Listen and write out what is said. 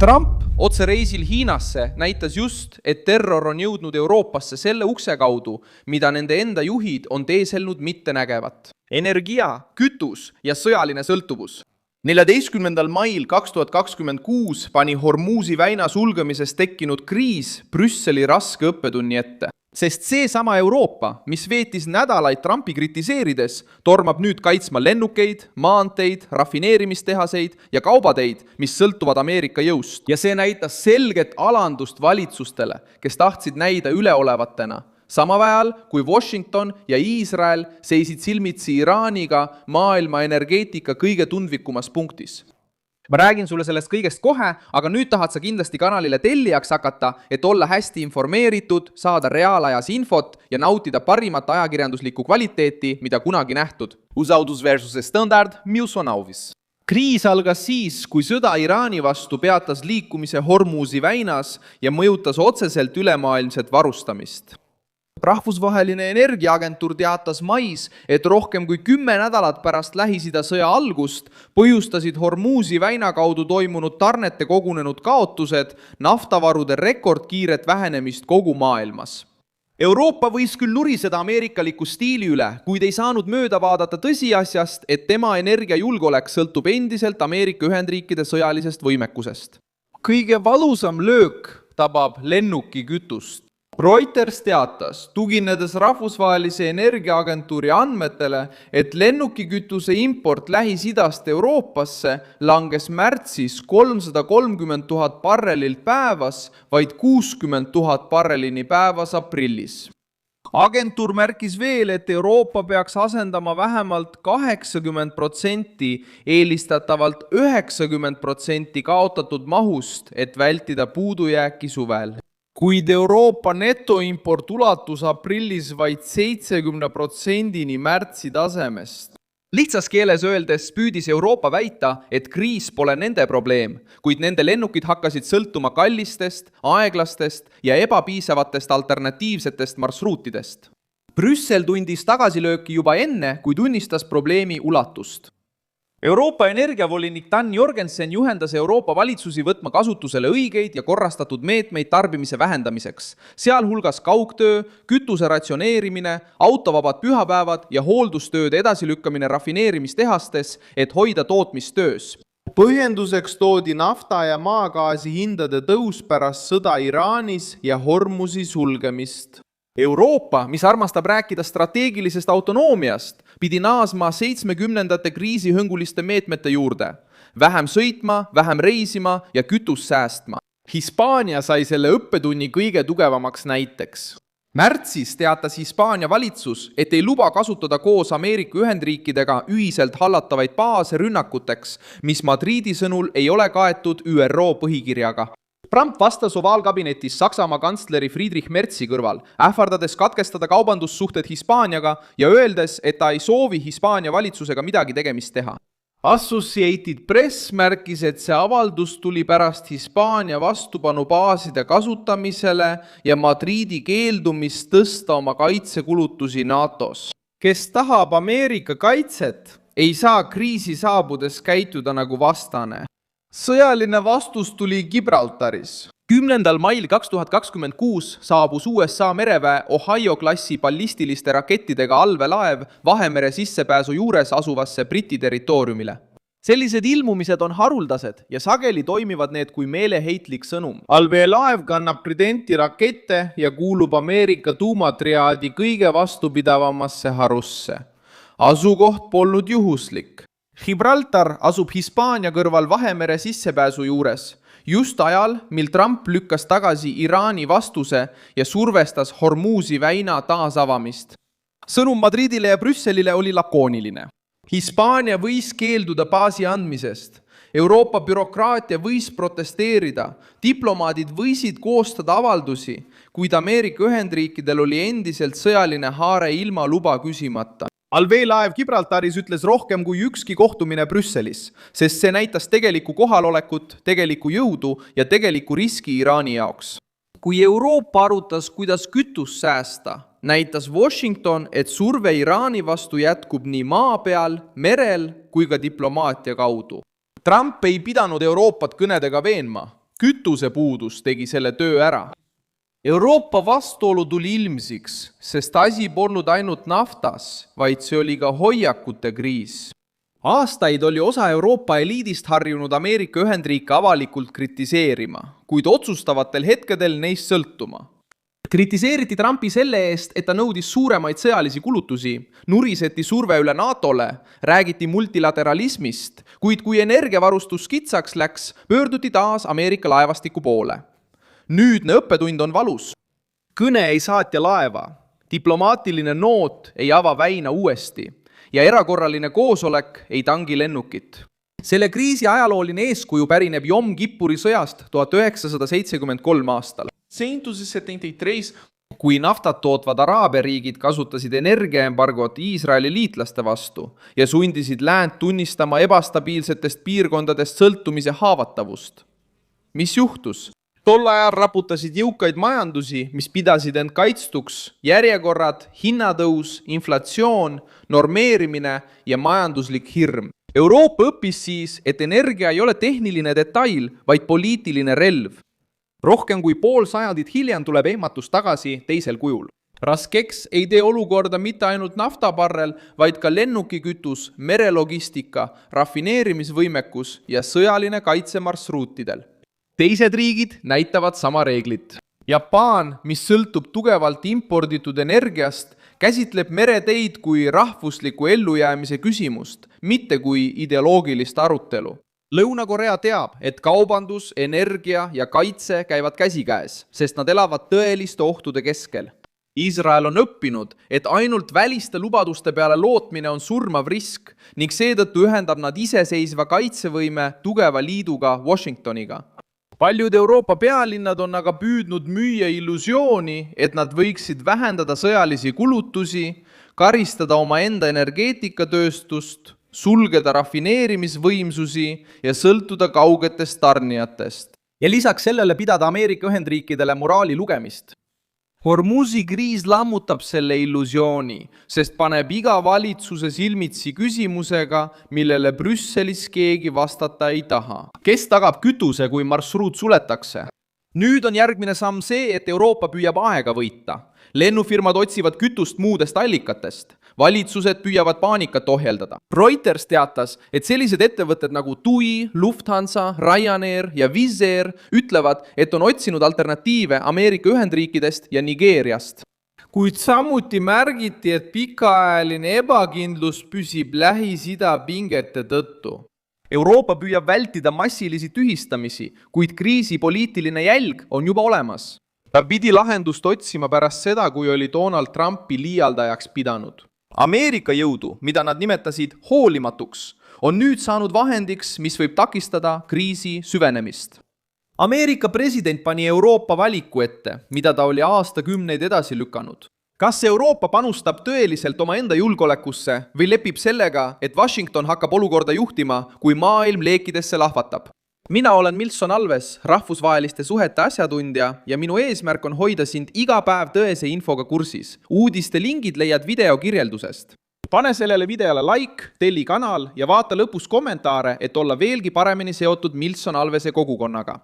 Trump otsereisil Hiinasse näitas just, et terror on jõudnud Euroopasse selle ukse kaudu, mida nende enda juhid on teeselnud mittenägevat. Energia, kütus ja sõjaline sõltuvus. 14. mail 2026 pani Hormuzi väina sulgemisest tekkinud kriis Brüsseli raske õppetunni ette. Sest seesama Euroopa, mis veetis nädalaid Trumpi kritiseerides, tormab nüüd kaitsma lennukeid, maanteid, rafineerimistehaseid ja kaubateid, mis sõltuvad Ameerika jõust. Ja see näitas selget alandust valitsustele, kes tahtsid näida üleolevatena. Samal ajal, kui Washington ja Iisrael seisid silmitsi Iraaniga maailma energeetika kõige tundvikumas punktis. Ma räägin sulle sellest kõigest kohe, aga nüüd tahad sa kindlasti kanalile tellijaks hakata, et olla hästi informeeritud, saada reaalajas infot ja nautida parimat ajakirjanduslikku kvaliteeti, mida kunagi nähtud. Usaudus versus standard, Milson Alvis. Kriis algas siis, kui sõda Iraani vastu peatas liikumise Hormuzi väinas ja mõjutas otseselt ülemaailmset varustamist. Rahvusvaheline energiaagentuur teatas mais, et rohkem kui 10 nädalat pärast Lähis-Ida sõja algust põhjustasid Hormuzi väina kaudu toimunud tarnete kogunenud kaotused naftavarude rekordkiiret vähenemist kogu maailmas. Euroopa võis küll nuriseda ameerikaliku stiili üle, kuid ei saanud mööda vaadata tõsiasjast, et tema energiajulgeolek sõltub endiselt Ameerika Ühendriikide sõjalisest võimekusest. Kõige valusam löök tabab lennukikütust. Reuters teatas, tuginedes rahvusvahelise energiaagentuuri andmetele, et lennukikütuse import Lähis-Idast Euroopasse langes märtsis 330 000 barrelilt päevas, vaid 60 000 barrelini päevas aprillis. Agentuur märkis veel, et Euroopa peaks asendama vähemalt 80% eelistatavalt 90% kaotatud mahust, et vältida puudujääki suvel. Kuid Euroopa netoimport ulatus aprillis vaid 70%-ni märtsi tasemest. Lihtsas keeles öeldes püüdis Euroopa väita, et kriis pole nende probleem, kuid nende lennukid hakkasid sõltuma kallistest, aeglastest ja ebapiisavatest alternatiivsetest marsruutidest. Brüssel tundis tagasilööki juba enne, kui tunnistas probleemi ulatust. Euroopa energiavolinik Dan Jorgensen juhendas Euroopa valitsusi võtma kasutusele õigeid ja korrastatud meetmeid tarbimise vähendamiseks, sealhulgas kaugtöö, kütuse ratsioneerimine, autovabad pühapäevad ja hooldustööde edasilükkamine rafineerimistehastes, et hoida tootmistöös. Põhjenduseks toodi nafta ja maagaasi hindade tõus pärast sõda Iraanis ja Hormuzi sulgemist. Euroopa, mis armastab rääkida strateegilisest autonoomiast, pidi naasma 70ndate kriisihõnguliste meetmete juurde. Vähem sõitma, vähem reisima ja kütus säästma. Hispaania sai selle õppetunni kõige tugevamaks näiteks. Märtsis teatas Hispaania valitsus, et ei luba kasutada koos Ameerika Ühendriikidega ühiselt hallatavaid baase rünnakuteks, mis Madridi sõnul ei ole kaetud ÜRO põhikirjaga. Trump vastas ovaalkabinetis Saksamaa kantsleri Friedrich Merzi kõrval, ähvardades katkestada kaubandussuhted Hispaaniaga ja öeldes, et ta ei soovi Hispaania valitsusega midagi tegemist teha. Associated Press märkis, et see avaldus tuli pärast Hispaania vastupanubaaside kasutamisele ja Madridi keeldumist tõsta oma kaitsekulutusi NATO-s. Kes tahab Ameerika kaitset, ei saa kriisi saabudes käituda nagu vastane. Sõjaline vastus tuli Gibraltaris. 10. mail 2026 saabus USA mereväe Ohio-klassi ballistiliste rakettidega allveelaev Vahemere sissepääsu juures asuvasse Briti territooriumile. Sellised ilmumised on haruldased ja sageli toimivad need kui meeleheitlik sõnum. Allveelaev kannab Tridenti rakette ja kuulub Ameerika tuumatriaadi kõige vastupidavamasse harusse. Asukoht polnud juhuslik. Gibraltar asub Hispaania kõrval Vahemere sissepääsu juures, just ajal, mil Trump lükkas tagasi Iraani vastuse ja survestas Hormuzi väina taasavamist. Sõnum Madridile ja Brüsselile oli lakooniline. Hispaania võis keelduda baasi andmisest. Euroopa bürokraatia võis protesteerida, diplomaadid võisid koostada avaldusi, kuid Ameerika Ühendriikidel oli endiselt sõjaline haare ilma luba küsimata. Allveelaev Gibraltaris ütles rohkem kui ükski kohtumine Brüsselis, sest see näitas tegelikku kohalolekut, tegelikku jõudu ja tegelikku riski Iraani jaoks. Kui Euroopa arutas, kuidas kütust säästa, näitas Washington, et surve Iraani vastu jätkub nii maa peal, merel kui ka diplomaatia kaudu. Trump ei pidanud Euroopat kõnedega veenma. kütusepuudus tegi selle töö ära. Euroopa vastuolu tuli ilmsiks, sest asi polnud ainult naftas, vaid see oli ka hoiakute kriis. Aastaid oli osa Euroopa eliidist harjunud Ameerika Ühendriike avalikult kritiseerima, kuid otsustavatel hetkedel neist sõltuma. Kritiseeriti Trumpi selle eest, et ta nõudis suuremaid sõjalisi kulutusi, nuriseti surve üle NATOle, räägiti multilateralismist, kuid kui energiavarustus kitsaks läks, pöörduti taas Ameerika laevastiku poole. Nüüdne õppetund on valus. Kõne ei saatja laeva, diplomaatiline noot ei ava väina uuesti ja erakorraline koosolek ei tangi lennukit. Selle kriisi ajalooline eeskuju pärineb Jom Kippuri sõjast 1973 aastal. 1973, kui naftat tootvad Araabia riigid kasutasid energiaembargot Iisraeli liitlaste vastu ja sundisid läänt tunnistama ebastabiilsetest piirkondadest sõltumise haavatavust. Mis juhtus? Tol ajal raputasid jõukaid majandusi, mis pidasid end kaitstuks järjekorrad, hinnatõus, inflatsioon, normeerimine ja majanduslik hirm. Euroopa õppis siis, et energia ei ole tehniline detail, vaid poliitiline relv. Rohkem kui pool sajandit hiljem tuleb ehmatus tagasi teisel kujul. Raskeks ei tee olukorda mitte ainult naftabarrel, vaid ka lennukikütus, merelogistika, rafineerimisvõimekus ja sõjaline kaitsemarsruutidel. Teised riigid näitavad sama reeglit. Japaan, mis sõltub tugevalt imporditud energiast, käsitleb mereteid kui rahvusliku ellujäämise küsimust, mitte kui ideoloogilist arutelu. Lõuna-Korea teab, et kaubandus, energia ja kaitse käivad käsikäes, sest nad elavad tõeliste ohtude keskel. Iisrael on õppinud, et ainult väliste lubaduste peale lootmine on surmav risk ning seetõttu ühendab nad iseseisva kaitsevõime tugeva liiduga Washingtoniga. Paljud Euroopa pealinnad on aga püüdnud müüa illusiooni, et nad võiksid vähendada sõjalisi kulutusi, karistada omaenda energeetikatööstust, sulgeda rafineerimisvõimsusi ja sõltuda kaugetest tarnijatest. Ja lisaks sellele pidada Ameerika Ühendriikidele moraali lugemist. Hormuzi kriis lammutab selle illusiooni, sest paneb iga valitsuse silmitsi küsimusega, millele Brüsselis keegi vastata ei taha. Kes tagab kütuse, kui marsruut suletakse? Nüüd on järgmine samm see, et Euroopa püüab aega võita. Lennufirmad otsivad kütust muudest allikatest. Valitsused püüavad paanikat ohjeldada. Reuters teatas, et sellised ettevõtted nagu TUI, Lufthansa, Ryanair ja Wizz Air ütlevad, et on otsinud alternatiive Ameerika Ühendriikidest ja Nigeeriast. Kuid samuti märgiti, et pikaajaline ebakindlus püsib Lähis-Ida pingete tõttu. Euroopa püüab vältida massilisi tühistamisi, kuid kriisi poliitiline jälg on juba olemas. Ta pidi lahendust otsima pärast seda, kui oli Donald Trumpi liialdajaks pidanud. Ameerika jõudu, mida nad nimetasid hoolimatuks, on nüüd saanud vahendiks, mis võib takistada kriisi süvenemist. Ameerika president pani Euroopa valiku ette, mida ta oli aastakümneid edasi lükanud. Kas Euroopa panustab tõeliselt omaenda julgeolekusse või lepib sellega, et Washington hakkab olukorda juhtima, kui maailm leekidesse lahvatab? Mina olen Milson Alves, rahvusvaheliste suhete asjatundja ja minu eesmärk on hoida sind iga päev tõese infoga kursis. Uudiste lingid leiad video kirjeldusest. Pane sellele videole like, telli kanal ja vaata lõpus kommentaare, et olla veelgi paremini seotud Milson Alvese kogukonnaga.